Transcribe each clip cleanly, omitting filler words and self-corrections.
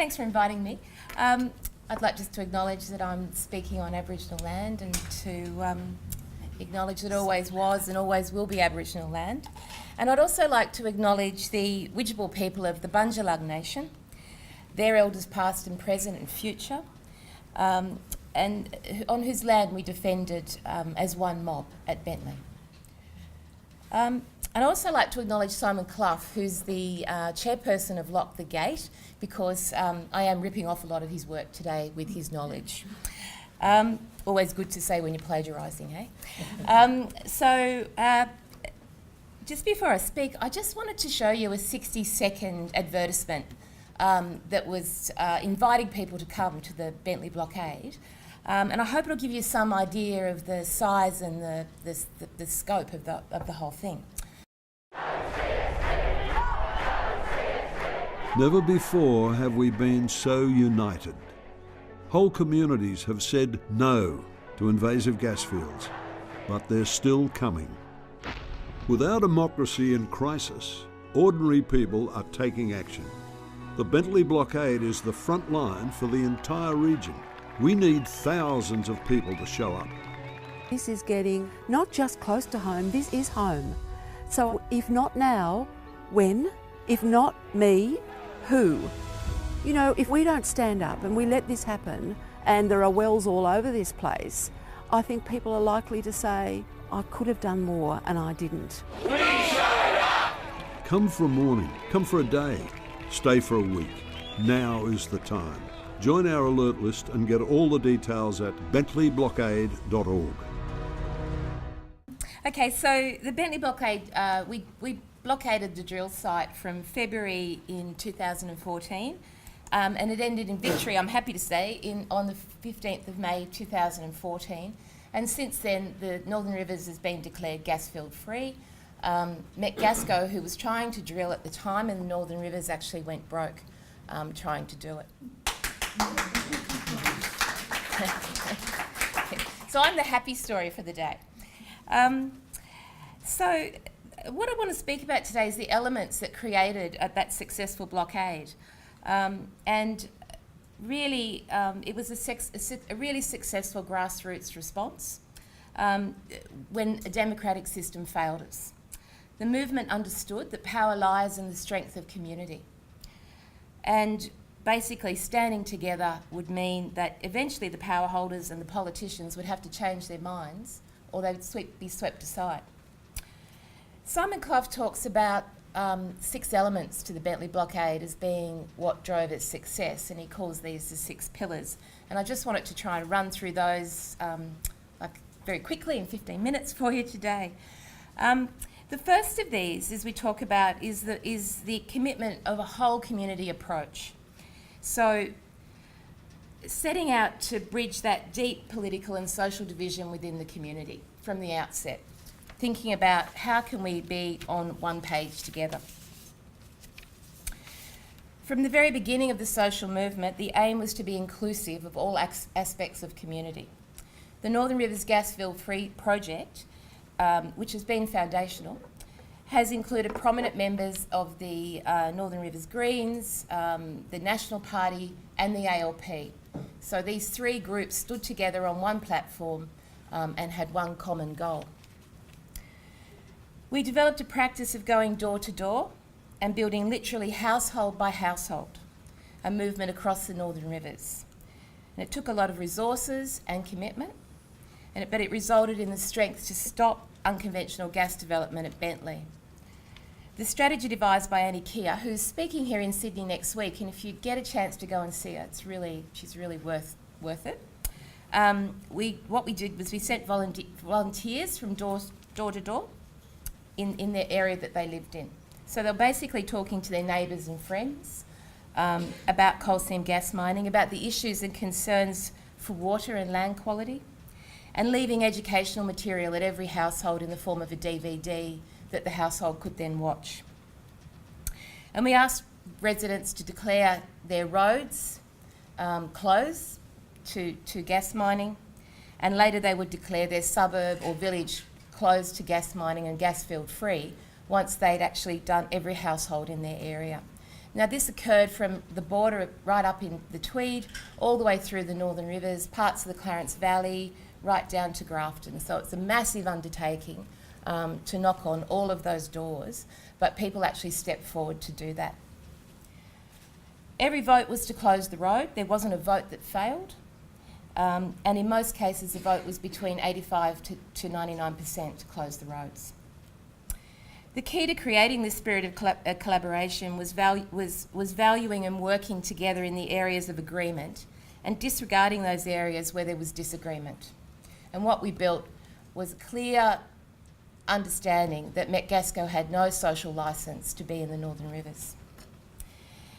Thanks for inviting me. I'd like just to acknowledge that I'm speaking on Aboriginal land and to acknowledge that it always was and always will be Aboriginal land. And I'd also like to acknowledge the Widjabul people of the Bundjalung Nation, their elders past and present and future, and on whose land we defended as one mob at Bentley. I'd also like to acknowledge Simon Clough, who's the chairperson of Lock the Gate, because I am ripping off a lot of his work today with his knowledge. Always good to say when you're plagiarising, eh? Just before I speak, I just wanted to show you a 60-second advertisement that was inviting people to come to the Bentley blockade. And I hope it'll give you some idea of the size and the scope of the whole thing. Never before have we been so united. Whole communities have said no to invasive gas fields, but they're still coming. With our democracy in crisis, ordinary people are taking action. The Bentley blockade is the front line for the entire region. We need thousands of people to show up. This is getting not just close to home, this is home. So if not now, when? If not me, who? You know, if we don't stand up and we let this happen, and there are wells all over this place, I think people are likely to say, I could have done more and I didn't. We showed up! Come for a morning, come for a day, stay for a week. Now is the time. Join our alert list and get all the details at bentleyblockade.org. Okay, so the Bentley blockade, we blockaded the drill site from February in 2014, and it ended in victory, I'm happy to say, on the 15th of May 2014. And since then, the Northern Rivers has been declared gas field free. Metgasco, who was trying to drill at the time in the Northern Rivers, actually went broke trying to do it. So I'm the happy story for the day. So what I want to speak about today is the elements that created that successful blockade. And really, it was a really successful grassroots response when a democratic system failed us. The movement understood that power lies in the strength of community. And basically, standing together would mean that eventually the power holders and the politicians would have to change their minds, or they would be swept aside. Simon Clough talks about 6 elements to the Bentley blockade as being what drove its success, and he calls these the 6 pillars. And I just wanted to try and run through those very quickly in 15 minutes for you today. The first of these, as we talk about, is the commitment of a whole community approach. So setting out to bridge that deep political and social division within the community from the outset, thinking about how can we be on one page together. From the very beginning of the social movement, the aim was to be inclusive of all aspects of community. The Northern Rivers Gas Field Free project, which has been foundational, has included prominent members of the Northern Rivers Greens, the National Party and the ALP. So these 3 groups stood together on one platform and had one common goal. We developed a practice of going door to door and building literally household by household, a movement across the Northern Rivers. And it took a lot of resources and commitment, but it resulted in the strength to stop unconventional gas development at Bentley. The strategy devised by Annie Keir, who's speaking here in Sydney next week, and if you get a chance to go and see her, she's really worth it. What we did was we sent volunteers from door to door in the area that they lived in. So they're basically talking to their neighbours and friends about coal seam gas mining, about the issues and concerns for water and land quality, and leaving educational material at every household in the form of a DVD that the household could then watch. And we asked residents to declare their roads closed to gas mining, and later they would declare their suburb or village closed to gas mining and gas field free once they'd actually done every household in their area. Now this occurred from the border right up in the Tweed, all the way through the Northern Rivers, parts of the Clarence Valley, right down to Grafton. So it's a massive undertaking to knock on all of those doors, but people actually stepped forward to do that. Every vote was to close the road. There wasn't a vote that failed. And in most cases, the vote was between 85 to 99% to close the roads. The key to creating this spirit of collaboration was valuing and working together in the areas of agreement and disregarding those areas where there was disagreement. And what we built was a clear understanding that Metgasco had no social licence to be in the Northern Rivers.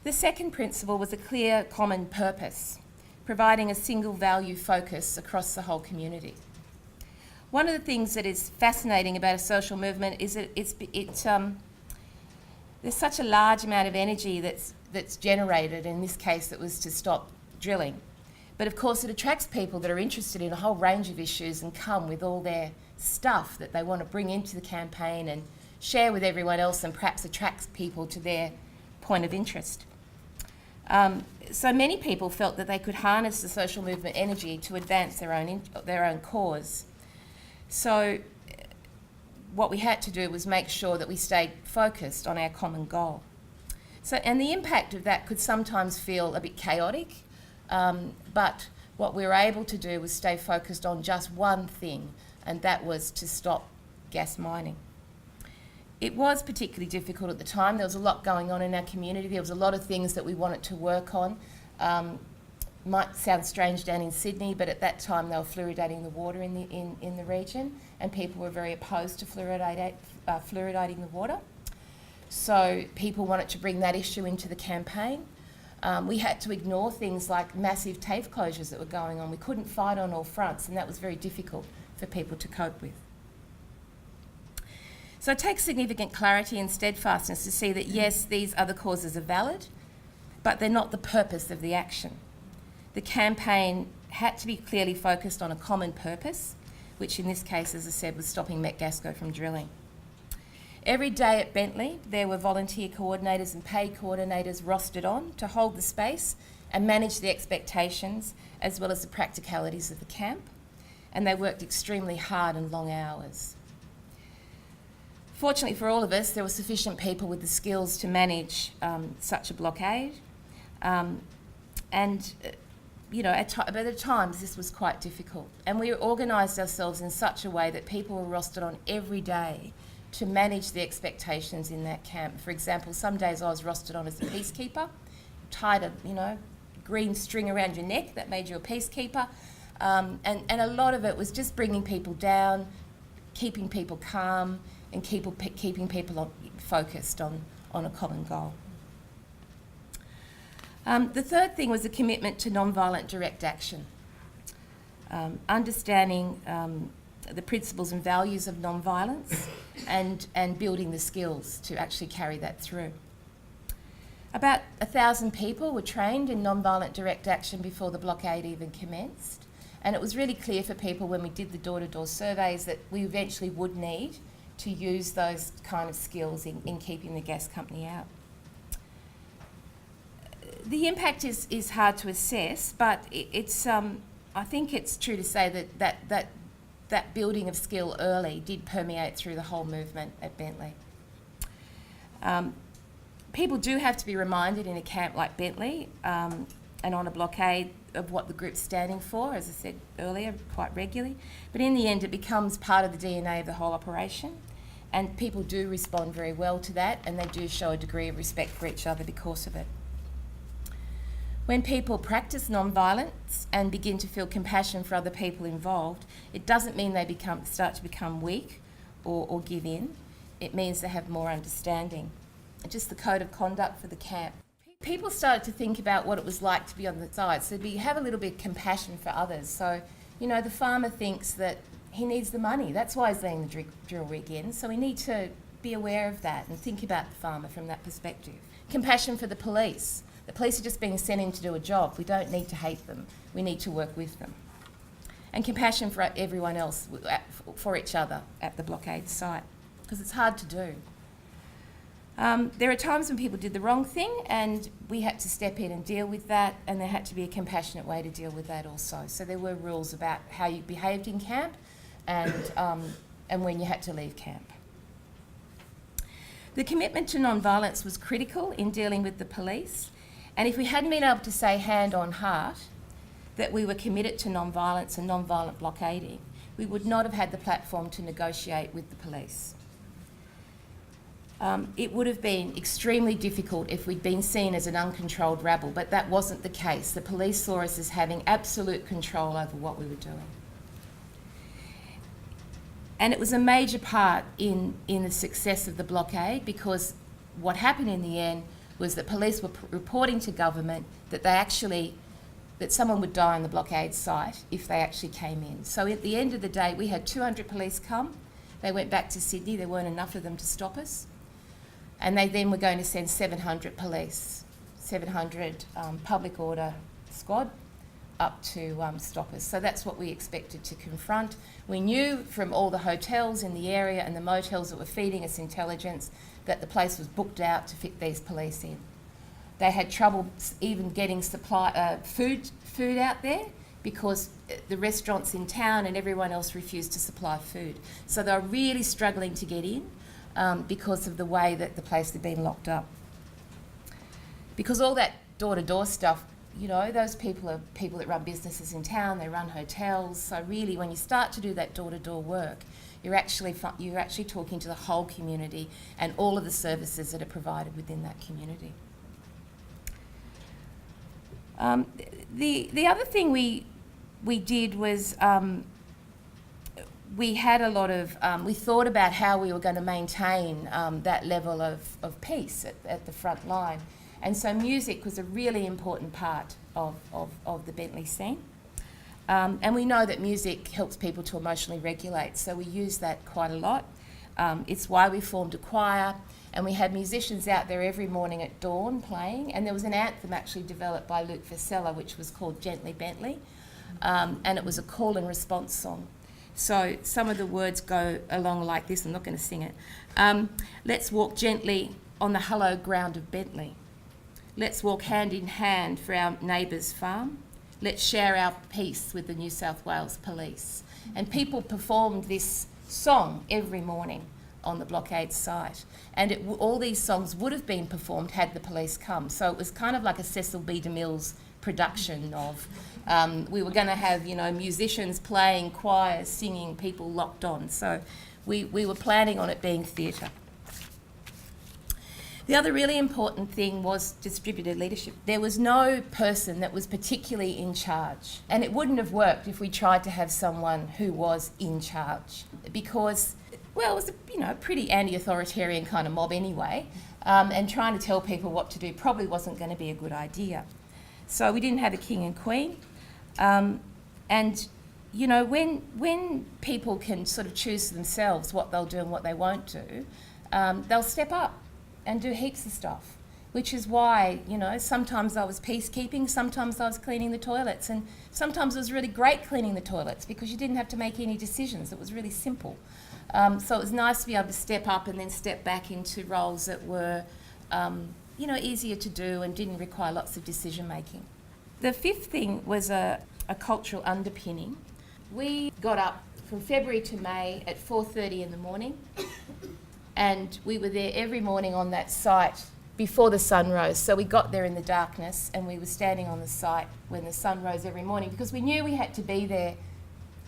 The second principle was a clear common purpose, providing a single value focus across the whole community. One of the things that is fascinating about a social movement is that there's such a large amount of energy that's generated. In this case, it was to stop drilling. But of course, it attracts people that are interested in a whole range of issues and come with all their stuff that they want to bring into the campaign and share with everyone else, and perhaps attracts people to their point of interest. So many people felt that they could harness the social movement energy to advance their own cause. So what we had to do was make sure that we stayed focused on our common goal. And the impact of that could sometimes feel a bit chaotic, but what we were able to do was stay focused on just one thing, and that was to stop gas mining. It was particularly difficult at the time. There was a lot going on in our community. There was a lot of things that we wanted to work on. Might sound strange down in Sydney, but at that time they were fluoridating the water in the region, and people were very opposed to fluoridating the water. So people wanted to bring that issue into the campaign. We had to ignore things like massive TAFE closures that were going on. We couldn't fight on all fronts, and that was very difficult for people to cope with. So it takes significant clarity and steadfastness to see that yes, these other causes are valid, but they're not the purpose of the action. The campaign had to be clearly focused on a common purpose, which in this case, as I said, was stopping Metgasco from drilling. Every day at Bentley, there were volunteer coordinators and paid coordinators rostered on to hold the space and manage the expectations as well as the practicalities of the camp, and they worked extremely hard and long hours. Fortunately for all of us, there were sufficient people with the skills to manage such a blockade. But at times this was quite difficult. And we organised ourselves in such a way that people were rostered on every day to manage the expectations in that camp. For example, some days I was rostered on as a peacekeeper, tied a green string around your neck that made you a peacekeeper. And a lot of it was just bringing people down, keeping people calm, and keeping people focused on a common goal. The third thing was a commitment to non-violent direct action. Understanding the principles and values of non-violence and building the skills to actually carry that through. About 1,000 people were trained in non-violent direct action before the blockade even commenced, and it was really clear for people when we did the door-to-door surveys that we eventually would need to use those kind of skills in keeping the gas company out. The impact is hard to assess, but I think it's true to say that building of skill early did permeate through the whole movement at Bentley. People do have to be reminded in a camp like Bentley and on a blockade of what the group's standing for, as I said earlier, quite regularly. But in the end, it becomes part of the DNA of the whole operation, and people do respond very well to that, and they do show a degree of respect for each other because of it. When people practice non-violence and begin to feel compassion for other people involved, it doesn't mean they start to become weak or give in. It means they have more understanding. Just the code of conduct for the camp. People started to think about what it was like to be on the side. So we have a little bit of compassion for others. So, the farmer thinks that he needs the money. That's why he's letting the drill rig in. So we need to be aware of that and think about the farmer from that perspective. Compassion for the police. The police are just being sent in to do a job. We don't need to hate them. We need to work with them. And compassion for everyone else, for each other at the blockade site, because it's hard to do. There are times when people did the wrong thing, and we had to step in and deal with that, and there had to be a compassionate way to deal with that also. So there were rules about how you behaved in camp and when you had to leave camp. The commitment to non-violence was critical in dealing with the police, and if we hadn't been able to say hand on heart that we were committed to non-violence and non-violent blockading, we would not have had the platform to negotiate with the police. It would have been extremely difficult if we'd been seen as an uncontrolled rabble, but that wasn't the case. The police saw us as having absolute control over what we were doing. And it was a major part in the success of the blockade, because what happened in the end was that police were reporting to government that that someone would die on the blockade site if they actually came in. So at the end of the day, we had 200 police come. They went back to Sydney. There weren't enough of them to stop us. And they then were going to send 700 police, 700 public order squad up to stop us. So that's what we expected to confront. We knew from all the hotels in the area and the motels that were feeding us intelligence that the place was booked out to fit these police in. They had trouble even getting food out there because the restaurants in town and everyone else refused to supply food. So they were really struggling to get in because of the way that the place had been locked up. Because all that door-to-door stuff, you know, those people are people that run businesses in town, they run hotels. So really, when you start to do that door-to-door work, you're actually talking to the whole community and all of the services that are provided within that community. The other thing we did was we had a lot of, we thought about how we were going to maintain that level of peace at the front line. And so music was a really important part of the Bentley scene. And we know that music helps people to emotionally regulate, so we use that quite a lot. It's why we formed a choir, and we had musicians out there every morning at dawn playing, and there was an anthem actually developed by Luke Vasella which was called Gently Bentley, and it was a call and response song. So some of the words go along like this. I'm not going to sing it. Let's walk gently on the hallowed ground of Bentley. Let's walk hand in hand for our neighbour's farm. Let's share our peace with the New South Wales Police. And people performed this song every morning on the blockade site. And all these songs would have been performed had the police come. So it was kind of like a Cecil B. DeMille's production of, we were going to have, you know, musicians playing, choirs, singing, people locked on. So we were planning on it being theatre. The other really important thing was distributed leadership. There was no person that was particularly in charge, and it wouldn't have worked if we tried to have someone who was in charge, because, well, it was a pretty anti-authoritarian kind of mob anyway, and trying to tell people what to do probably wasn't going to be a good idea. So we didn't have a king and queen, and you know, when people can sort of choose for themselves what they'll do and what they won't do, they'll step up and do heaps of stuff, which is why, you know, sometimes I was peacekeeping, sometimes I was cleaning the toilets, and sometimes it was really great cleaning the toilets because you didn't have to make any decisions. It was really simple. So it was nice to be able to step up and then step back into roles that were, you know, easier to do and didn't require lots of decision making. The fifth thing was a cultural underpinning. We got up from February to May at 4:30 in the morning. And we were there every morning on that site before the sun rose. So we got there in the darkness and we were standing on the site when the sun rose every morning, because we knew we had to be there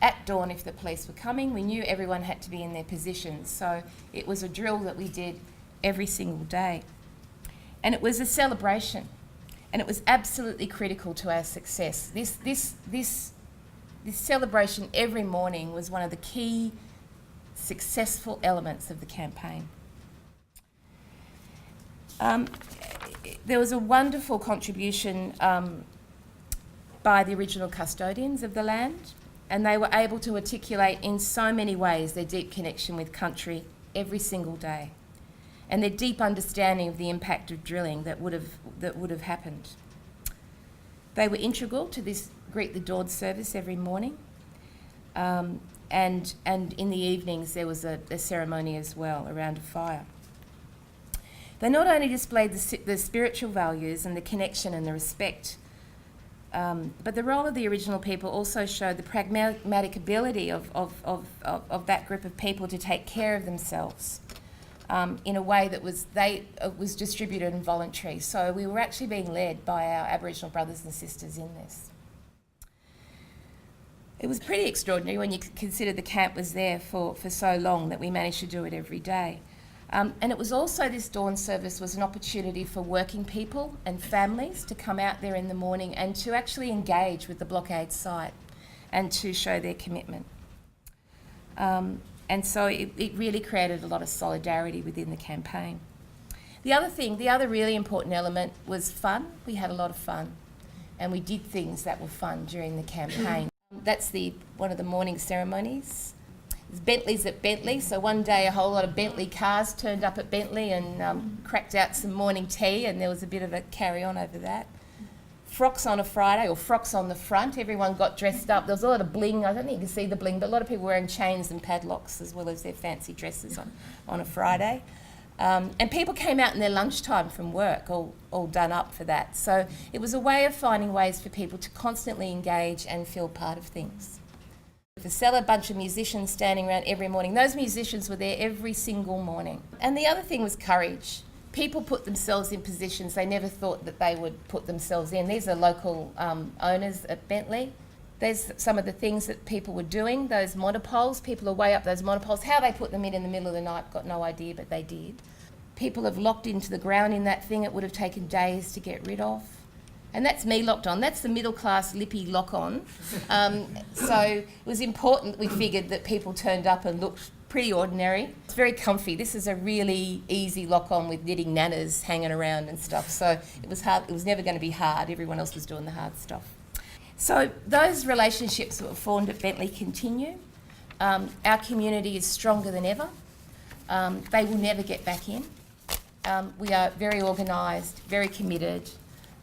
at dawn if the police were coming. We knew everyone had to be in their positions. So it was a drill that we did every single day. And it was a celebration. And it was absolutely critical to our success. This celebration every morning was one of the key successful elements of the campaign. There was a wonderful contribution by the original custodians of the land, and they were able to articulate in so many ways their deep connection with country every single day, and their deep understanding of the impact of drilling that would have happened. They were integral to this Greet the Dawn service every morning. And in the evenings there was a ceremony as well around a fire. They not only displayed the spiritual values and the connection and the respect, but the role of the original people also showed the pragmatic ability of that group of people to take care of themselves in a way that was distributed and voluntary. So we were actually being led by our Aboriginal brothers and sisters in this. It was pretty extraordinary when you consider the camp was there for so long that we managed to do it every day. And it was also, this dawn service was an opportunity for working people and families to come out there in the morning and to actually engage with the blockade site and to show their commitment. And so it really created a lot of solidarity within the campaign. The other really important element was fun. We had a lot of fun, and we did things that were fun during the campaign. That's one of the morning ceremonies. There's Bentleys at Bentley, so one day a whole lot of Bentley cars turned up at Bentley and cracked out some morning tea, and there was a bit of a carry-on over that. Frocks on a Friday, or frocks on the front, everyone got dressed up. There was a lot of bling. I don't think you can see the bling, but a lot of people wearing chains and padlocks as well as their fancy dresses on a Friday. And people came out in their lunchtime from work, all done up for that. So it was a way of finding ways for people to constantly engage and feel part of things. The cellar, bunch of musicians standing around every morning. Those musicians were there every single morning. And the other thing was courage. People put themselves in positions they never thought that they would put themselves in. These are local owners at Bentley. There's some of the things that people were doing, those monopoles. People are way up those monopoles. How they put them in the middle of the night, got no idea, but they did. People have locked into the ground in that thing. It would have taken days to get rid of. And that's me locked on. That's the middle class lippy lock on. So it was important, we figured, that people turned up and looked pretty ordinary. It's very comfy. This is a really easy lock on with knitting nanas hanging around and stuff. So it was hard. It was never going to be hard. Everyone else was doing the hard stuff. So those relationships that were formed at Bentley continue. Our community is stronger than ever. They will never get back in. We are very organised, very committed.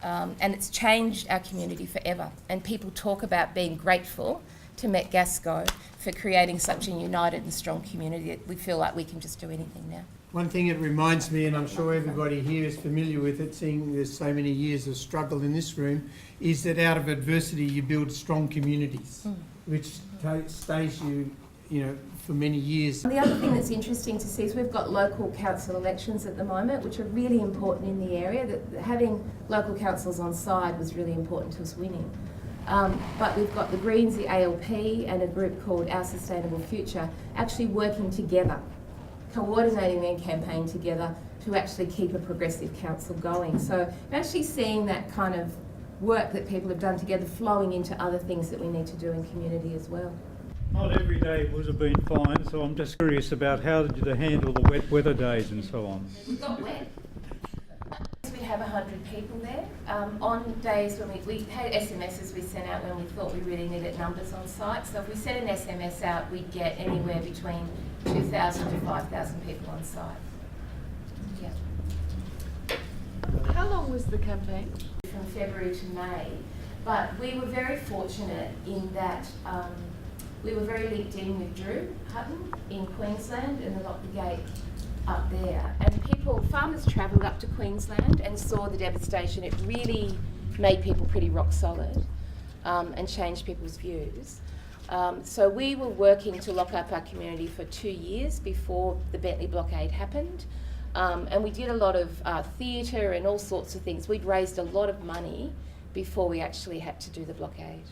And it's changed our community forever. And people talk about being grateful to Met Gasco for creating such a united and strong community that we feel like we can just do anything now. One thing it reminds me, and I'm sure everybody here is familiar with it, seeing there's so many years of struggle in this room, is that out of adversity you build strong communities, which stays you know, for many years. The other thing that's interesting to see is we've got local council elections at the moment, which are really important in the area. That having local councils on side was really important to us winning. But we've got the Greens, the ALP, and a group called Our Sustainable Future actually working together, coordinating their campaign together to actually keep a progressive council going. So actually seeing that kind of work that people have done together flowing into other things that we need to do in community as well. Not every day would have been fine, so I'm just curious about how did you handle the wet weather days and so on? We got wet. We have 100 people there. On days when we had SMSs we sent out when we thought we really needed numbers on site. So if we sent an SMS out, we'd get anywhere between 2,000 to 5,000 people on site. Yeah. How long was the campaign? From February to May, but we were very fortunate in that we were very linked in with Drew Hutton in Queensland, and they locked the gate up there. And farmers travelled up to Queensland and saw the devastation. It really made people pretty rock solid and changed people's views. So we were working to lock up our community for 2 years before the Bentley blockade happened. And we did a lot of theatre and all sorts of things. We'd raised a lot of money before we actually had to do the blockade.